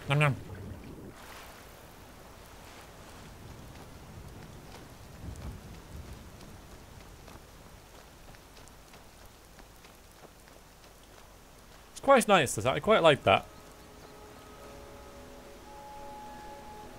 Nom nom. It's quite nice, I quite like that.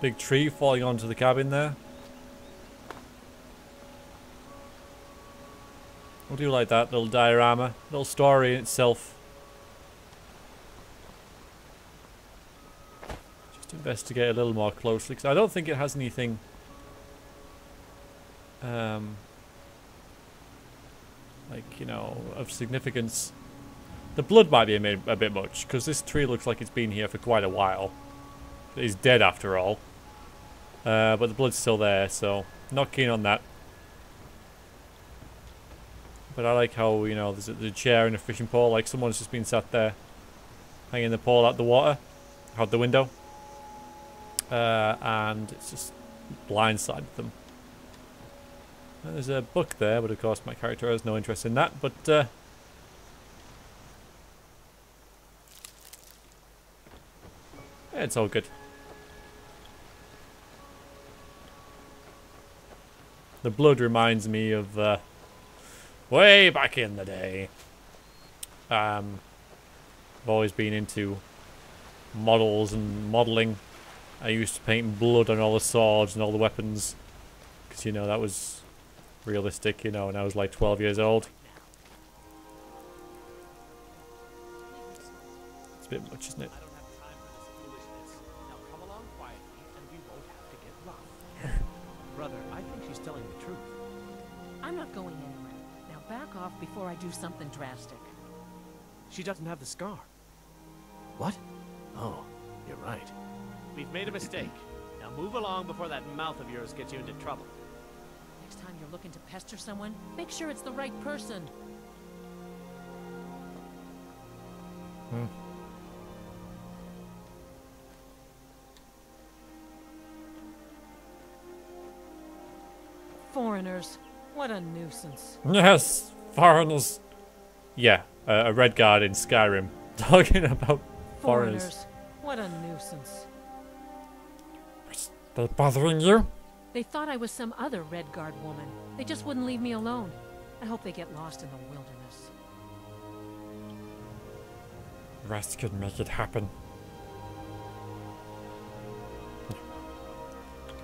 Big tree falling onto the cabin there. I do like that little diorama, little story in itself. Just investigate a little more closely, because I don't think it has anything like, you know, of significance. The blood might be a bit much, because this tree looks like it's been here for quite a while. It's dead after all. But the blood's still there, so not keen on that. But I like how, you know, there's a chair and a fishing pole, like someone's just been sat there hanging the pole out the water, out the window. And it's just blindsided them. And there's a book there, but of course my character has no interest in that, but yeah, it's all good. The blood reminds me of way back in the day. I've always been into models and modelling. I used to paint blood on all the swords and all the weapons, because, you know, that was realistic, you know, when I was like 12 years old. It's a bit much, isn't it? Brother, I think she's telling the truth. I'm not going anywhere. Now back off before I do something drastic. She doesn't have the scar. What? Oh, you're right. We've made a mistake. Now move along before that mouth of yours gets you into trouble. Next time you're looking to pester someone, make sure it's the right person. Foreigners. What a nuisance. Yes, foreigners. Yeah, a red guard in Skyrim. Talking about foreigners. What a nuisance. They're bothering you? They thought I was some other Red Guard woman. They just wouldn't leave me alone. I hope they get lost in the wilderness. Rest could make it happen.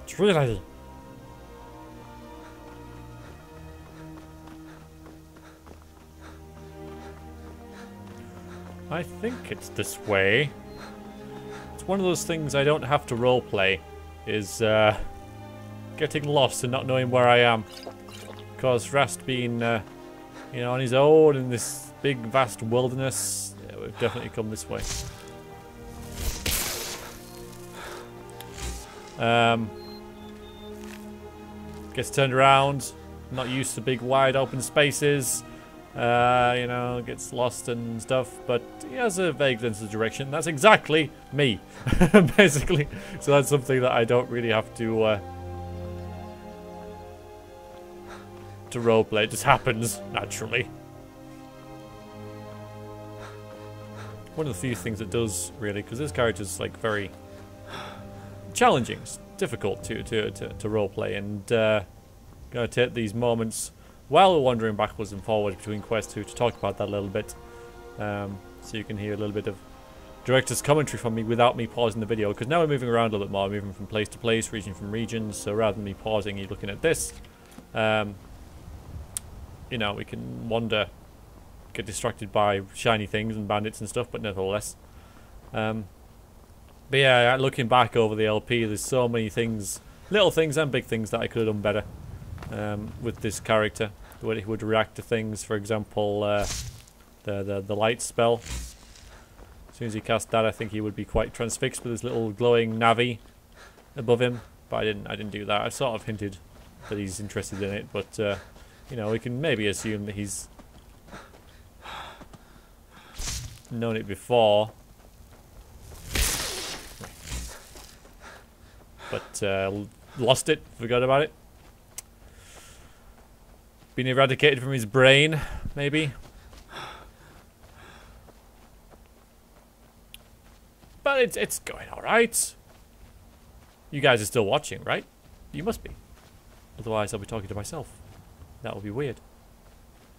Tree lady. I think it's this way. It's one of those things I don't have to roleplay, is getting lost and not knowing where I am. Because Rast being, you know, on his own in this big vast wilderness, yeah, we've definitely come this way. Gets turned around, not used to big wide open spaces. You know, gets lost and stuff, but he has a vague sense of direction. That's exactly me, basically. So that's something that I don't really have to roleplay. It just happens naturally. One of the few things it does, really, because this character's like very challenging, it's difficult to roleplay, and gonna take these moments while we're wandering backwards and forwards between quests to talk about that a little bit, so you can hear a little bit of director's commentary from me without me pausing the video, because now we're moving around a little bit more, moving from place to place, region from region, so rather than me pausing, you're looking at this. You know, we can wander, get distracted by shiny things and bandits and stuff, but nevertheless. But yeah, looking back over the LP, there's so many things, little things and big things that I could have done better with this character. The way he would react to things, for example, the light spell. As soon as he cast that, I think he would be quite transfixed with his little glowing navy above him. But I didn't do that. I sort of hinted that he's interested in it, but you know, we can maybe assume that he's known it before. But lost it, forgot about it. Been eradicated from his brain, maybe. but it's going all right. You guys are still watching, right? You must be. Otherwise, I'll be talking to myself. That would be weird.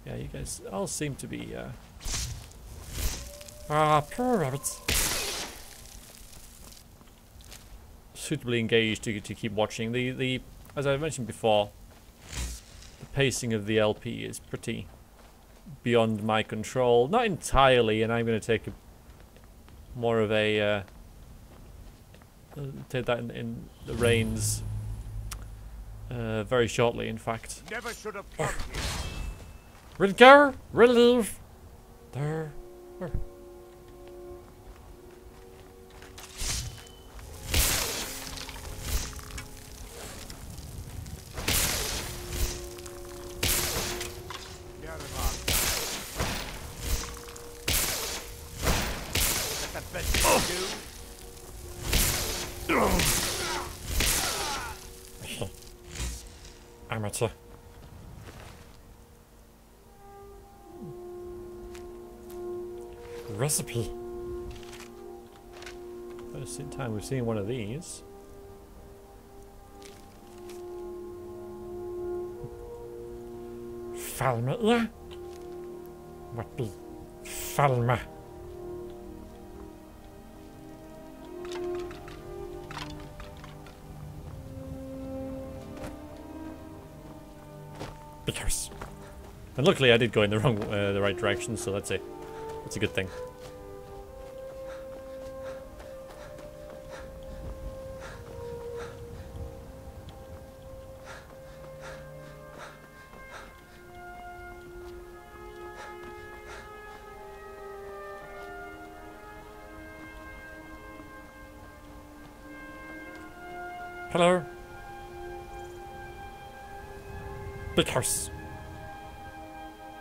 Yeah, you guys all seem to be poor rabbits. Suitably engaged to keep watching. The as I mentioned before, the pacing of the LP is pretty beyond my control. Not entirely, and I'm going to take more of a take that in the reins very shortly. In fact, Never should have come here. Ridgar, relief. There. Amateur. Recipe. First time we've seen one of these. Falma, yeah? What be Falma? Because. And luckily I did go in the right direction, so that's a good thing. Hello. Big house.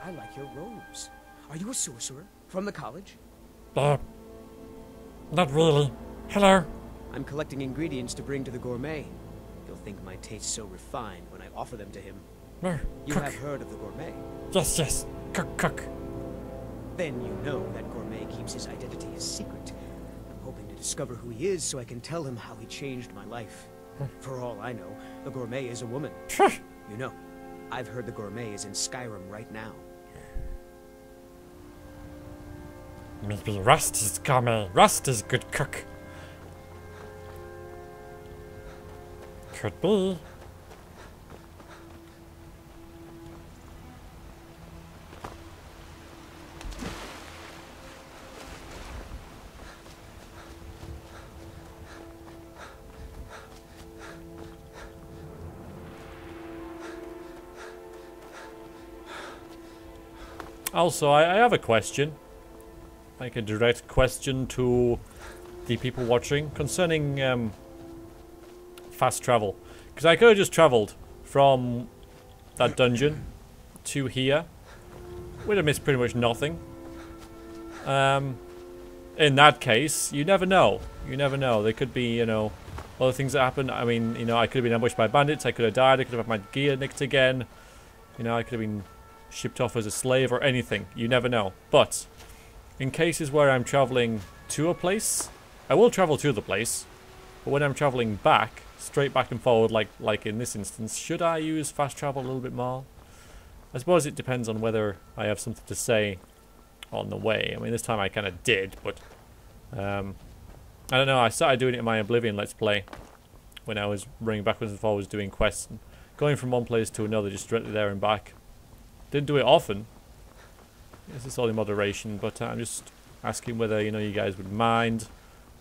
I like your robes. Are you a sorcerer? From the college? Not really. Hello. I'm collecting ingredients to bring to the gourmet. He'll think my taste so refined when I offer them to him. No, You cook. have heard of the gourmet? Yes. Cook. Then you know that gourmet keeps his identity a secret. I'm hoping to discover who he is so I can tell him how he changed my life. For all I know, the gourmet is a woman. You know, I've heard the gourmet is in Skyrim right now. Maybe Rust is gourmet. Rust is good cook. Could be. Also, I have a question. Like a direct question to the people watching concerning fast travel. Because I could have just travelled from that dungeon to here. Would have missed pretty much nothing. In that case, you never know. You never know. There could be, you know, other things that happen. I mean, you know, I could have been ambushed by bandits. I could have died. I could have had my gear nicked again. You know, I could have been shipped off as a slave or anything. You never know. But in cases where I'm traveling to a place, I will travel to the place. But when I'm traveling back, straight back and forward, like in this instance, should I use fast travel a little bit more? I suppose it depends on whether I have something to say on the way. I mean, this time I kind of did, but I don't know. I started doing it in my Oblivion Let's Play when I was running backwards and forwards doing quests, and going from one place to another, just directly there and back. Didn't do it often. This is all in moderation, but I'm just asking whether, you know, you guys would mind,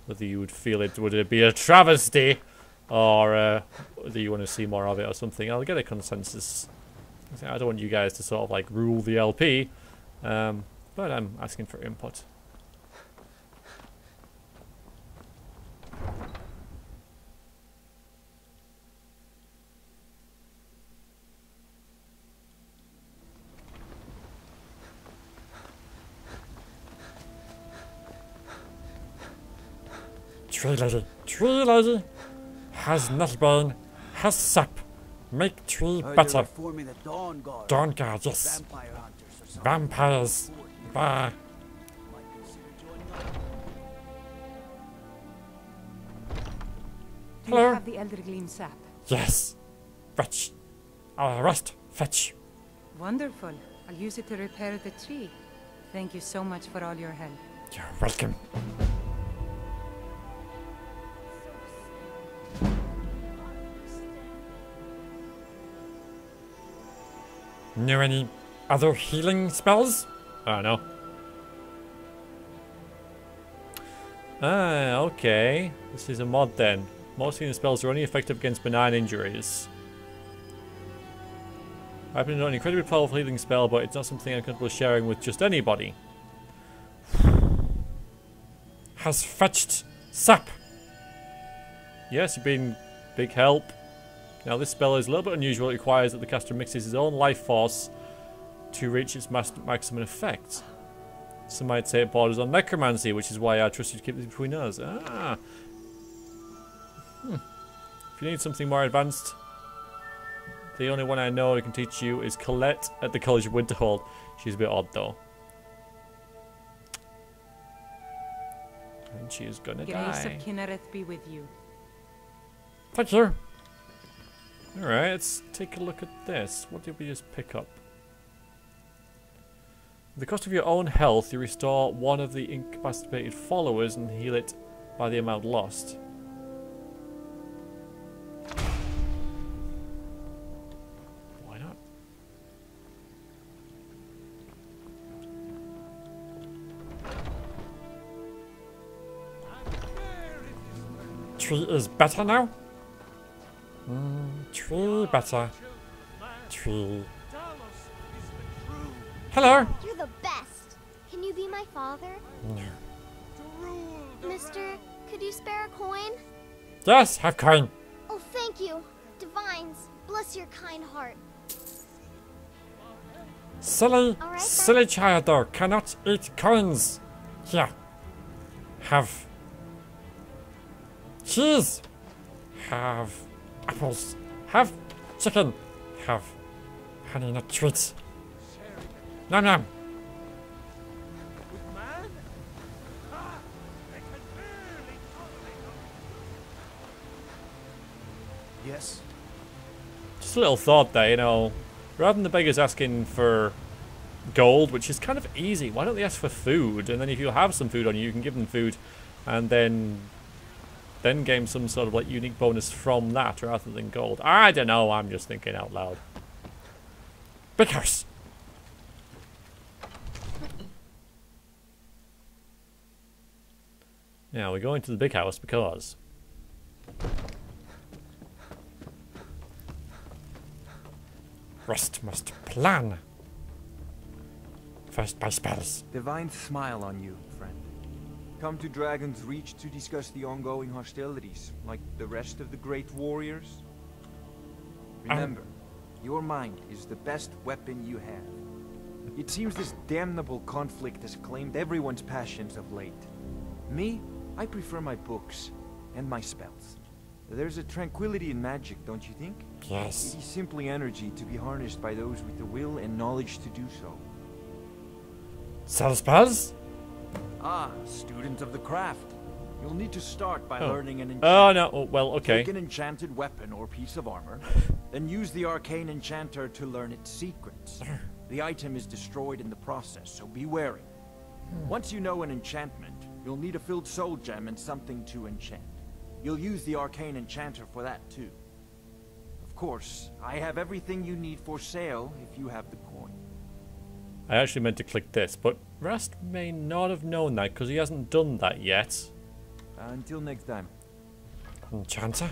whether you would feel it, would it be a travesty, or whether you want to see more of it or something. I'll get a consensus. I don't want you guys to sort of like rule the LP, but I'm asking for input. Tree lady, has not been, has sap, make tree better. Dawn guard, yes. Vampires, bah. Do you Hello. have the Elder Gleam sap? Yes. Fetch. Rust. Fetch. Wonderful. I'll use it to repair the tree. Thank you so much for all your help. You're welcome. Know any other healing spells? I don't know. Ah, okay. This is a mod then. Most healing spells are only effective against benign injuries. I've been an incredibly powerful healing spell, but it's not something I'm comfortable sharing with just anybody. Has fetched sap. Yes, you've been big help. Now this spell is a little bit unusual. It requires that the caster mixes his own life force to reach its maximum effect. Some might say it borders on necromancy, which is why I trust you to keep this between us. Ah. If you need something more advanced, the only one I know who can teach you is Colette at the College of Winterhold. She's a bit odd though. And she's gonna die. Grace of Kinnereth be with you. Thank you. Alright, let's take a look at this. What did we just pick up? At the cost of your own health, you restore one of the incapacitated followers and heal it by the amount lost. Why not? Tree is better now? Tree better. Tree. Hello. You're the best. Can you be my father? No. Mister, could you spare a coin? Yes, have coin. Oh, thank you. Divines, bless your kind heart. Silly, All right, silly child though, cannot eat coins. Here. Have cheese. Have apples. Have chicken. Have honey nut treats. Nom nom. Yes. Just a little thought there, you know, rather than the beggars asking for gold, which is kind of easy, why don't they ask for food? And then if you have some food on you, you can give them food and then gain some sort of like unique bonus from that rather than gold. I don't know, I'm just thinking out loud. Big house. Now we're going to the big house because Rust must plan. First by spells. Divine smile on you, friend. Come to Dragon's Reach to discuss the ongoing hostilities, like the rest of the great warriors? Remember, your mind is the best weapon you have. It seems this damnable conflict has claimed everyone's passions of late. Me, I prefer my books and my spells. There's a tranquility in magic, don't you think? Yes. It is simply energy to be harnessed by those with the will and knowledge to do so. Sell spells? Ah, student of the craft. You'll need to start by learning an enchantment. Oh no, oh, well, okay. Take an enchanted weapon or piece of armor, then use the arcane enchanter to learn its secrets. The item is destroyed in the process, so be wary. Once you know an enchantment, you'll need a filled soul gem and something to enchant. You'll use the arcane enchanter for that too. Of course, I have everything you need for sale if you have the coin. I actually meant to click this, but Rust may not have known that because he hasn't done that yet. Until next time. Enchanter?